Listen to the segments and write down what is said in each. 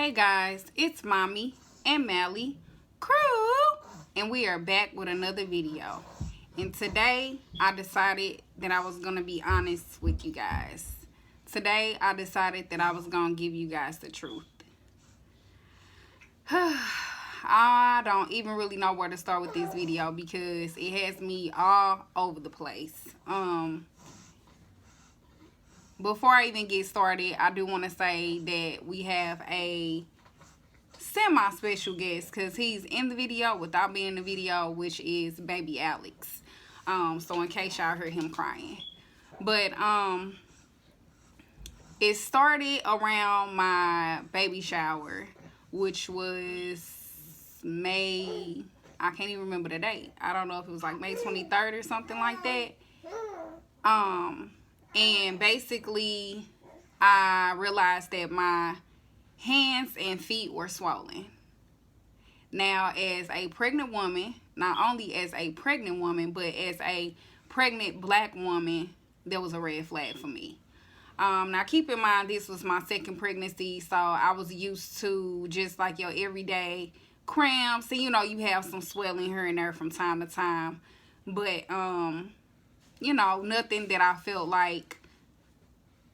Hey guys, it's Mommy and Mally Crew, and we are back with another video. And today I decided that I was going to be honest with you guys. Today I decided that I was going to give you guys the truth. I don't even really know where to start with this video because it has me all over the place. Before I even get started, I do want to say that we have a semi-special guest because he's in the video without being in the video, which is baby Alex. So in case y'all heard him crying. But it started around my baby shower, which was May, I can't even remember the date. I don't know if it was like May 23rd or something like that. And basically, I realized that my hands and feet were swollen. Now, as a pregnant woman, not only as a pregnant woman, but as a pregnant black woman, there was a red flag for me. Now, keep in mind, this was my second pregnancy, so I was used to just like your everyday cramps. And, you know, you have some swelling here and there from time to time. But, you know, nothing that I felt like,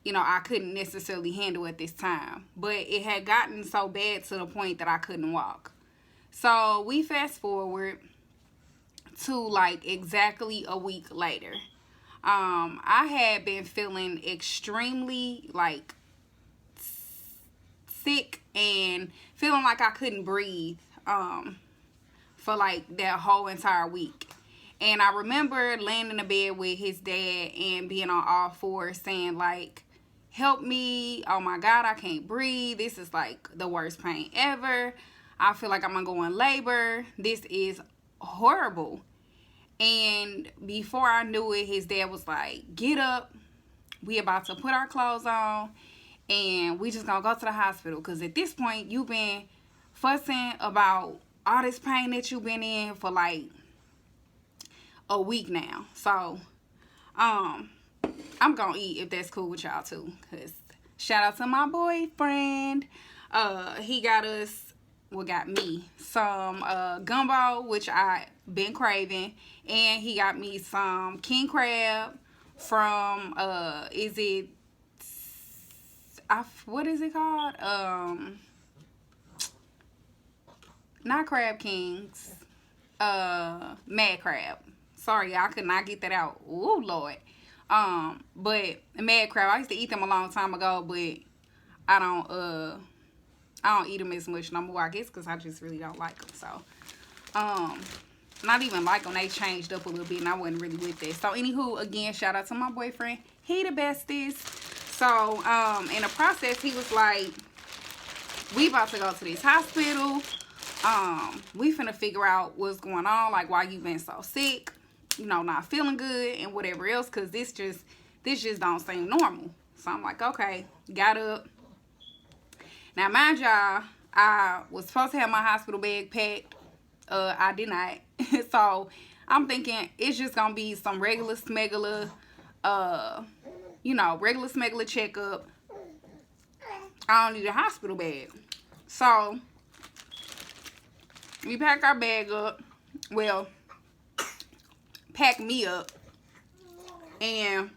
you know, I couldn't necessarily handle at this time. But it had gotten so bad to the point that I couldn't walk. So we fast forward to like exactly a week later. I had been feeling extremely like sick and feeling like I couldn't breathe for like that whole entire week. And I remember laying in the bed with his dad and being on all fours saying like, help me. Oh my God, I can't breathe. This is like the worst pain ever. I feel like I'm going to go in labor. This is horrible. And before I knew it, his dad was like, get up. We about to put our clothes on. And we just going to go to the hospital. Because at this point, you've been fussing about all this pain that you've been in for like a week now. So, I'm gonna eat if that's cool with y'all too. Cause shout out to my boyfriend. He got us, well, got me some gumbo, which I been craving, and he got me some king crab from what is it called? Not Crab Kings. Mad Crab. Sorry, I could not get that out. Oh Lord. But mad crab, I used to eat them a long time ago, but I don't eat them as much no more, I guess, because I just really don't like them. So, not even like them, they changed up a little bit, and I wasn't really with that. So, anywho, again, shout out to my boyfriend. He the bestest. So, in the process, he was like, we about to go to this hospital. We finna figure out what's going on, like why you been so sick. You know, not feeling good and whatever else, because this just don't seem normal. So I'm like, okay, got up. Now, mind y'all, I was supposed to have my hospital bag packed. I did not. So I'm thinking it's just gonna be some regular smegular, you know, regular smegular checkup. I don't need a hospital bag. So we pack our bag up. Well, pack me up and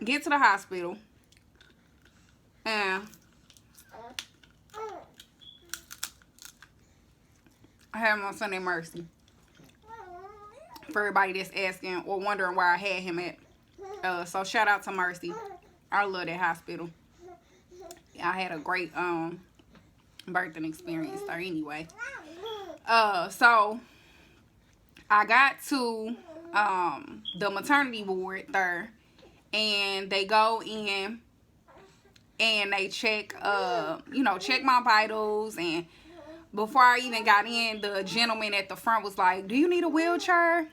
get to the hospital, and I had him on Sunday Mercy. For everybody that's asking or wondering where I had him at, so shout out to Mercy. I love that hospital. I had a great birthing experience there anyway. So I got to the maternity ward there, and they go in and they check, you know, check my vitals. And before I even got in, the gentleman at the front was like, do you need a wheelchair?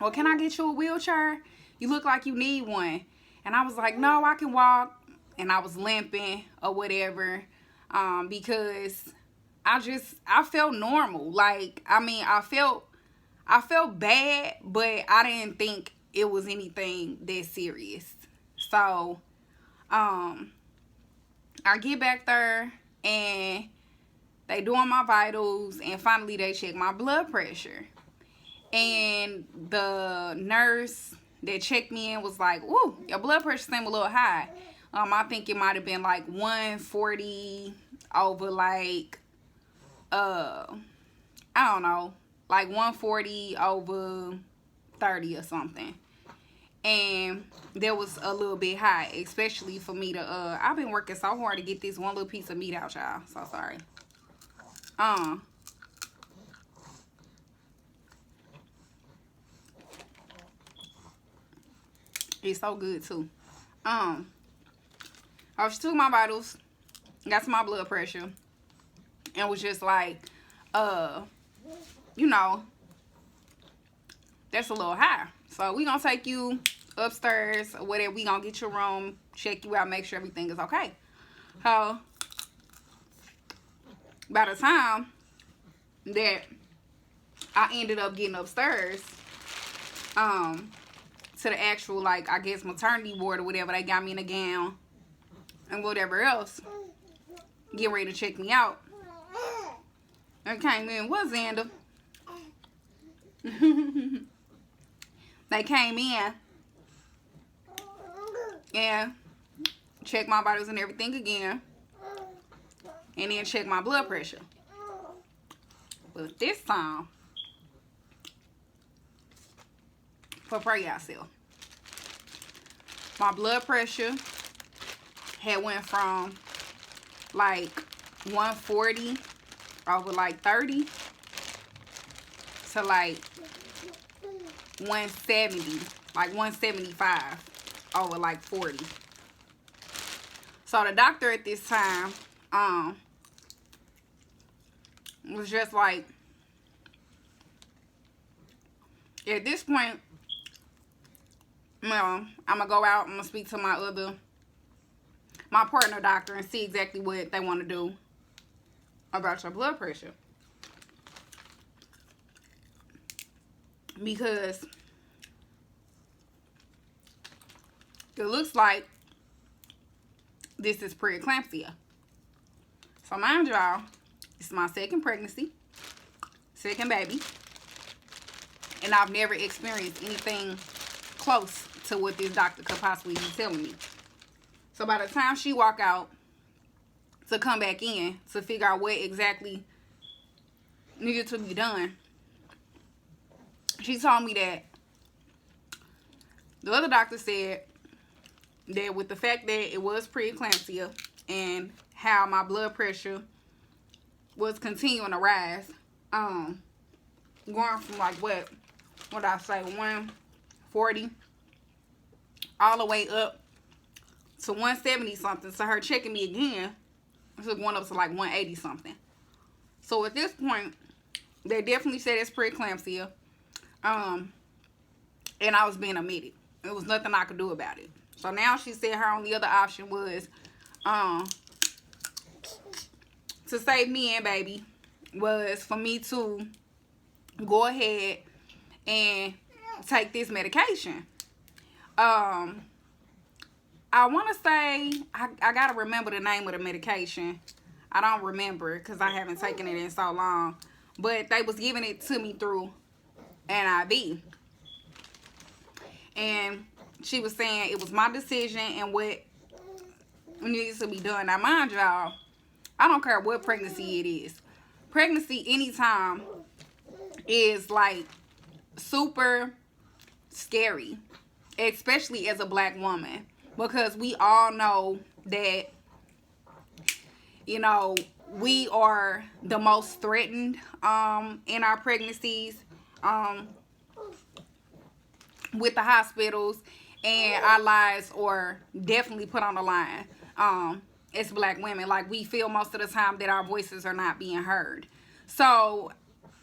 Or can I get you a wheelchair? You look like you need one. And I was like, no, I can walk. And I was limping or whatever, because I felt normal. Like, I mean, I felt bad, but I didn't think it was anything that serious. So, I get back there and they doing my vitals, and finally they check my blood pressure. And the nurse that checked me in was like, "Ooh, your blood pressure seemed a little high." I think it might have been like 140 over like, I don't know, like 140 over 30 or something. And that was a little bit high, especially for me to, I've been working so hard to get this one little piece of meat out, y'all. So sorry. It's so good too. I just took my vitals, got to my blood pressure, and was just like, you know, that's a little high. So we gonna take you upstairs or whatever. We gonna get your room, check you out, make sure everything is okay. So by the time that I ended up getting upstairs, to the actual, like, I guess maternity ward or whatever, they got me in a gown and whatever else, getting ready to check me out. They came in, what, Xander? They came in and checked my vitals and everything again, and then checked my blood pressure. But this time, prepare yourself. My blood pressure had went from like 140 over like 30 to like 170, like 175 over like 40. So the doctor at this time was just like, at this point, I'm gonna go out, I'm gonna speak to my partner doctor and see exactly what they want to do about your blood pressure. Because it looks like this is preeclampsia. So mind y'all, this is my second pregnancy, second baby, and I've never experienced anything close to what this doctor could possibly be telling me. So by the time she walk out to come back in to figure out what exactly needed to be done, she told me that the other doctor said that with the fact that it was preeclampsia and how my blood pressure was continuing to rise, going from like what I say, 140 all the way up to 170 something. So her checking me again, it's going up to like 180 something. So at this point, they definitely said it's preeclampsia, and I was being admitted. There was nothing I could do about it. So now she said her only other option was to save me and baby was for me to go ahead and take this medication. I want to say, I got to remember the name of the medication. I don't remember because I haven't taken it in so long. But they was giving it to me through an IV. And she was saying it was my decision and what needs to be done. Now, mind y'all, I don't care what pregnancy it is. Pregnancy anytime is like super scary, especially as a black woman, because we all know that, you know, we are the most threatened in our pregnancies with the hospitals, and our lives are definitely put on the line as black women. Like, we feel most of the time that our voices are not being heard. So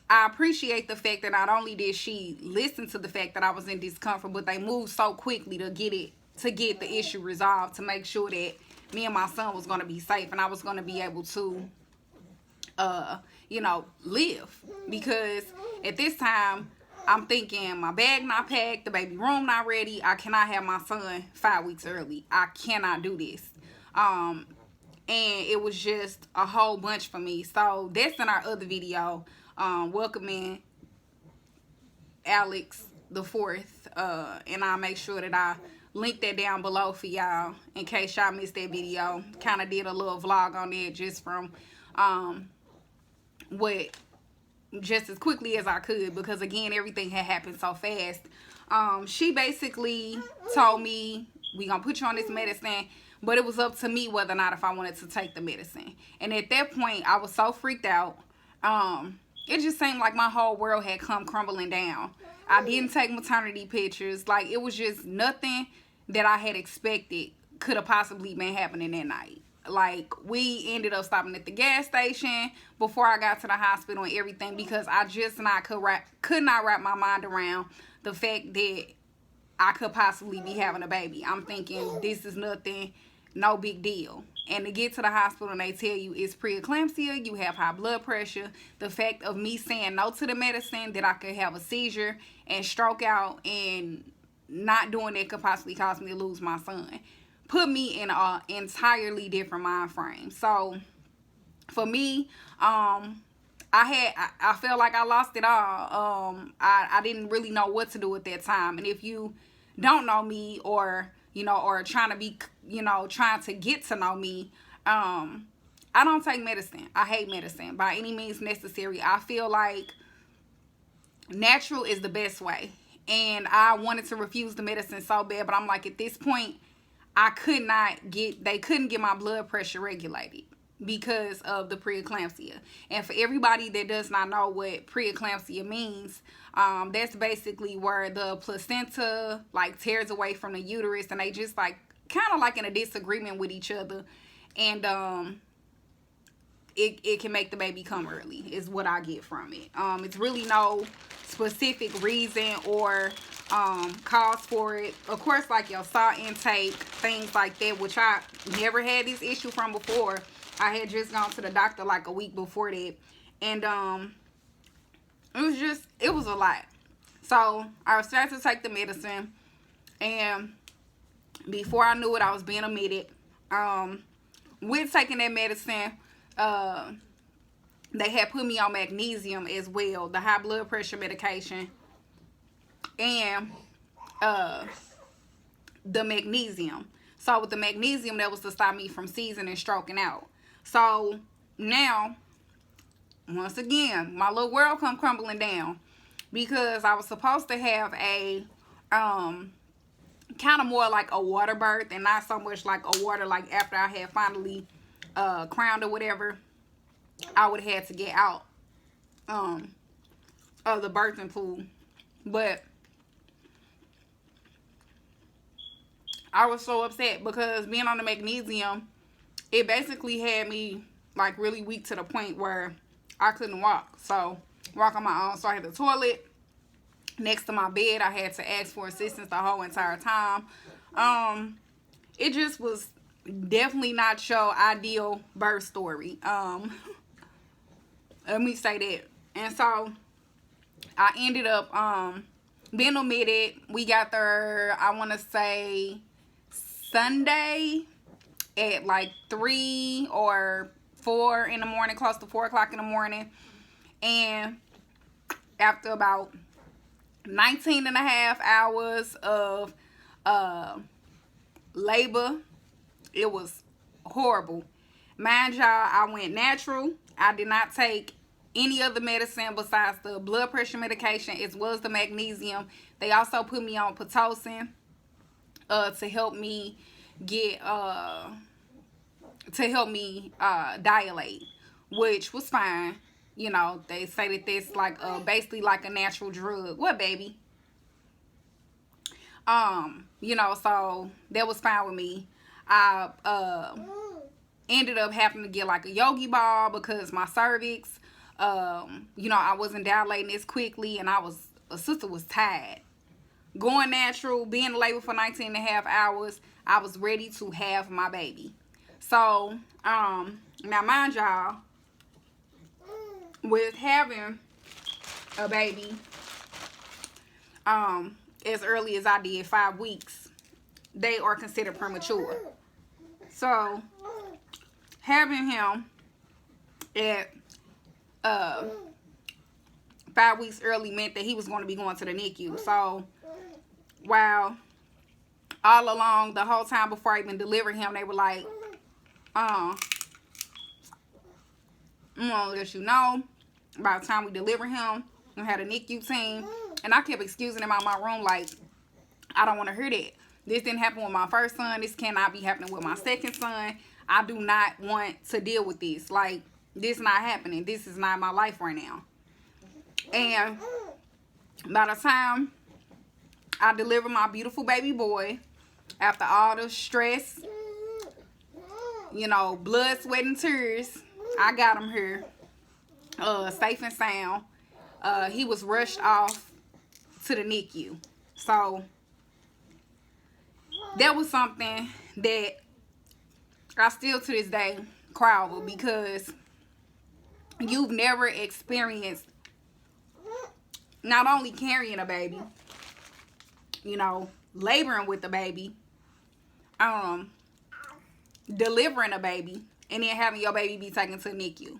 I appreciate the fact that not only did she listen to the fact that I was in discomfort, but they moved so quickly to get the issue resolved, to make sure that me and my son was going to be safe and I was going to be able to you know, live. Because at this time, I'm thinking my bag not packed, the baby room not ready. I cannot have my son 5 weeks early. I cannot do this. and it was just a whole bunch for me. So that's in our other video, welcoming Alex the fourth, and I'll make sure that I link that down below for y'all in case y'all missed that video. Kind of did a little vlog on it just from just as quickly as I could, because again, everything had happened so fast. She basically told me, we gonna put you on this medicine, but it was up to me whether or not if I wanted to take the medicine. And at that point, I was so freaked out. It just seemed like my whole world had come crumbling down. I didn't take maternity pictures. Like, it was just nothing that I had expected could have possibly been happening that night. Like, we ended up stopping at the gas station before I got to the hospital and everything, because I just could not wrap my mind around the fact that I could possibly be having a baby. I'm thinking, this is nothing, no big deal. And to get to the hospital and they tell you it's preeclampsia, you have high blood pressure, the fact of me saying no to the medicine, that I could have a seizure and stroke out, and not doing that could possibly cause me to lose my son, put me in an entirely different mind frame. So for me, I felt like I lost it all. I didn't really know what to do at that time. And if you don't know me, or or trying to be, trying to get to know me, I don't take medicine. I hate medicine by any means necessary. I feel like natural is the best way. And I wanted to refuse the medicine so bad, but I'm like, at this point, they couldn't get my blood pressure regulated because of the preeclampsia. And for everybody that does not know what preeclampsia means, that's basically where the placenta like tears away from the uterus, and they just like kind of like in a disagreement with each other, and it can make the baby come early, is what I get from it. It's really no specific reason or cause for it. Of course, like your salt intake, things like that, which I never had this issue from before. I had just gone to the doctor like a week before that, and it was a lot. So I was starting to take the medicine, and before I knew it, I was being admitted. With taking that medicine, they had put me on magnesium as well, the high blood pressure medication, and the magnesium. So with the magnesium, that was to stop me from seizing and stroking out. So now, once again, my little world come crumbling down, because I was supposed to have a kind of more like a water birth, and not so much like a water, like after I had finally crowned or whatever, I would have had to get out of the birthing pool. But I was so upset because being on the magnesium, it basically had me like really weak to the point where I couldn't walk. So walk on my own. So I had the toilet next to my bed. I had to ask for assistance the whole entire time. It just was definitely not your ideal birth story. Let me say that. And so I ended up being admitted. We got there, I want to say Sunday at like 3 or 4 in the morning, close to 4 o'clock in the morning. And after about 19 and a half hours of labor, it was horrible. Mind y'all, I went natural. I did not take any other medicine besides the blood pressure medication as well as the magnesium. They also put me on Pitocin to help me get dilate, which was fine. They say that that's like basically like a natural drug. What, baby? So that was fine with me. I ended up having to get like a yogi ball because my cervix, I wasn't dilating as quickly, and sister was tired. Going natural, being in labor for 19 and a half hours, I was ready to have my baby. So, now mind y'all, with having a baby, as early as I did, 5 weeks, they are considered premature. So having him at 5 weeks early meant that he was going to be going to the NICU. So while all along the whole time before I even delivered him, they were like, I'm gonna let you know by the time we deliver him, we had a NICU team. And I kept excusing him out of my room like, I don't want to hear that. This didn't happen with my first son. This cannot be happening with my second son. I do not want to deal with this. Like, this is not happening. This is not my life right now. And by the time I delivered my beautiful baby boy, after all the stress, you know, blood, sweat, and tears, I got him here, safe and sound. He was rushed off to the NICU. So that was something that I still to this day cry over, because you've never experienced not only carrying a baby, you know, laboring with the baby, delivering a baby, and then having your baby be taken to the NICU.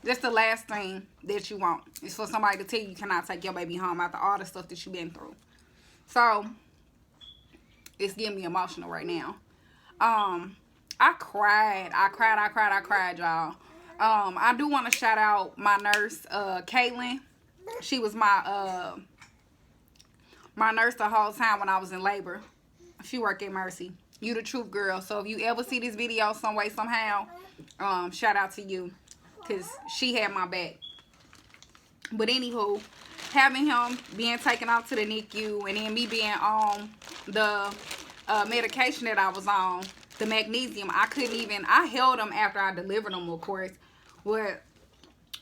That's the last thing that you want, is for somebody to tell you cannot take your baby home after all the stuff that you've been through. So it's getting me emotional right now. I cried, y'all. I do want to shout out my nurse, Caitlin. She was my nurse the whole time when I was in labor. She worked at Mercy. You the truth, girl. So if you ever see this video some way, somehow, shout out to you, because she had my back. But anywho, having him being taken out to the NICU, and then me being on the medication that I was on, the magnesium, I held him after I delivered him, of course, but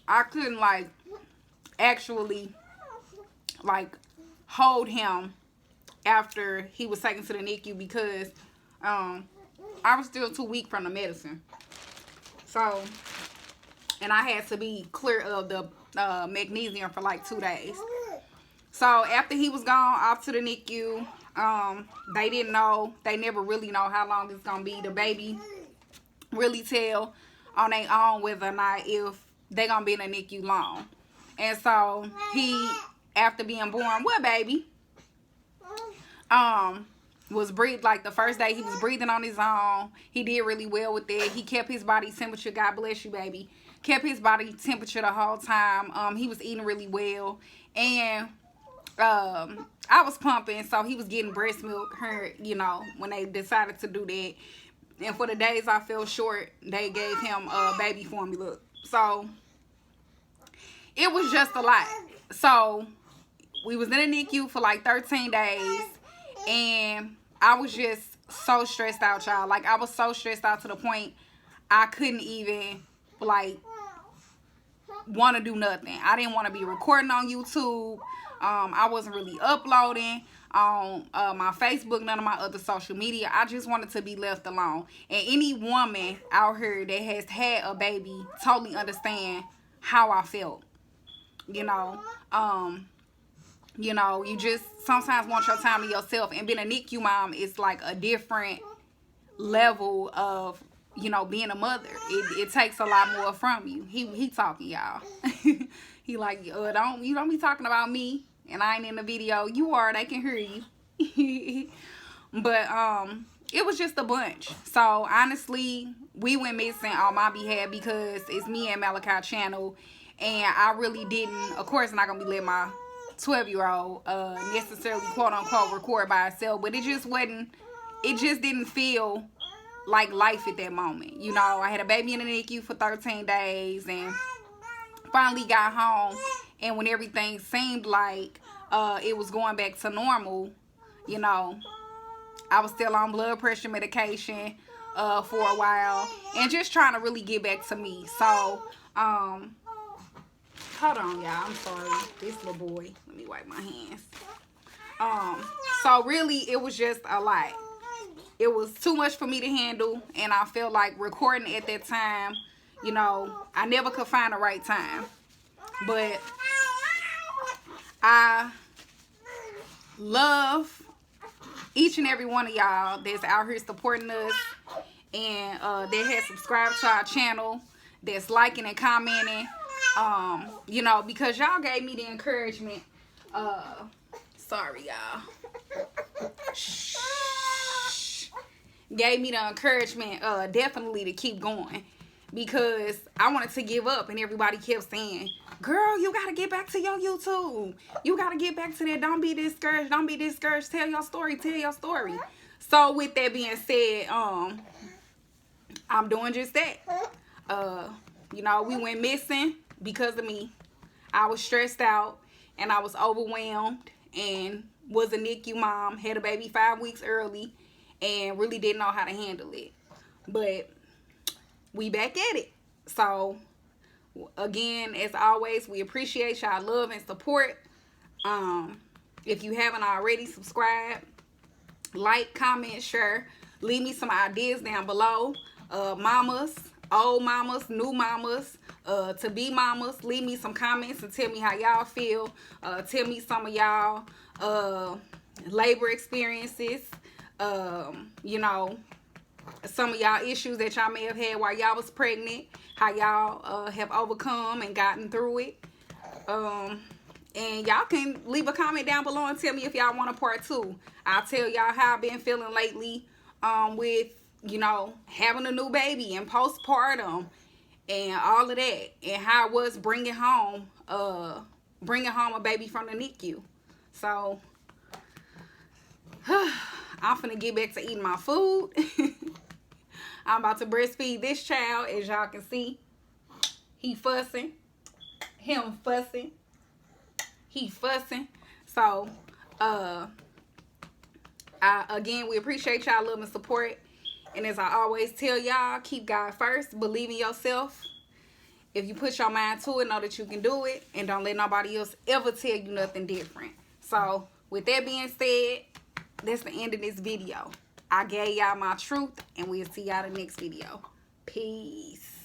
I couldn't, like, actually, like, hold him after he was taken to the NICU, because I was still too weak from the medicine. So, and I had to be clear of the magnesium for like 2 days. So after he was gone off to the NICU, they didn't know, they never really know how long it's gonna be. The baby really tell on their own whether or not if they gonna be in the NICU long. And so he, after being born with baby, was breathed, like the first day he was breathing on his own. He did really well with it. He kept his body temperature, God bless you, baby, kept his body temperature the whole time. He was eating really well, and I was pumping, so he was getting breast milk, you know, when they decided to do that. And for the days I fell short, they gave him baby formula. So it was just a lot. So we was in the NICU for like 13 days, and I was just so stressed out, y'all. Like, I was so stressed out to the point I couldn't even, like, want to do nothing. I didn't want to be recording on YouTube. I wasn't really uploading on my Facebook, none of my other social media. I just wanted to be left alone. And any woman out here that has had a baby totally understand how I felt. You know, you just sometimes want your time to yourself. And being a NICU mom is like a different level of, you know, being a mother. It takes a lot more from you. He talking, y'all. He like, you don't be talking about me, and I ain't in the video. You are, they can hear you. But it was just a bunch. So honestly, we went missing on my behalf, because it's me and Malachi channel, and I really didn't, of course, not gonna be letting my 12-year-old necessarily quote unquote record by herself. But it just didn't feel like life at that moment. You know, I had a baby in the NICU for 13 days, and finally got home, and when everything seemed like it was going back to normal, you know, I was still on blood pressure medication for a while, and just trying to really get back to me. So hold on, y'all, I'm sorry, this little boy, let me wipe my hands. So really, it was just a lot. It was too much for me to handle, and I felt like recording at that time, you know, I never could find the right time. But I love each and every one of y'all that's out here supporting us and that has subscribed to our channel, that's liking and commenting. You know, because y'all gave me the encouragement. Sorry, y'all. Gave me the encouragement, definitely to keep going, because I wanted to give up, and everybody kept saying, girl, you gotta get back to your YouTube. You gotta get back to that. Don't be discouraged. Don't be discouraged. Tell your story. Tell your story. So with that being said, I'm doing just that. You know, we went missing because of me. I was stressed out and I was overwhelmed and was a NICU mom, had a baby 5 weeks early, and really didn't know how to handle it. But we back at it. So again, as always, we appreciate y'all love and support. If you haven't already, subscribe, like, comment, share. Leave me some ideas down below. Mamas, old mamas, new mamas, to be mamas. Leave me some comments and tell me how y'all feel. Tell me some of y'all labor experiences. You know, some of y'all issues that y'all may have had while y'all was pregnant, how y'all have overcome and gotten through it. And y'all can leave a comment down below and tell me if y'all want a part 2. I'll tell y'all how I've been feeling lately with, you know, having a new baby and postpartum and all of that, and how it was bringing home a baby from the NICU. So I'm finna get back to eating my food. I'm about to breastfeed this child. As y'all can see, he fussing. Him fussing. He fussing. So, again, we appreciate y'all love and support. And as I always tell y'all, keep God first. Believe in yourself. If you put your mind to it, know that you can do it. And don't let nobody else ever tell you nothing different. So, with that being said, that's the end of this video. I gave y'all my truth, and we'll see y'all in the next video. Peace.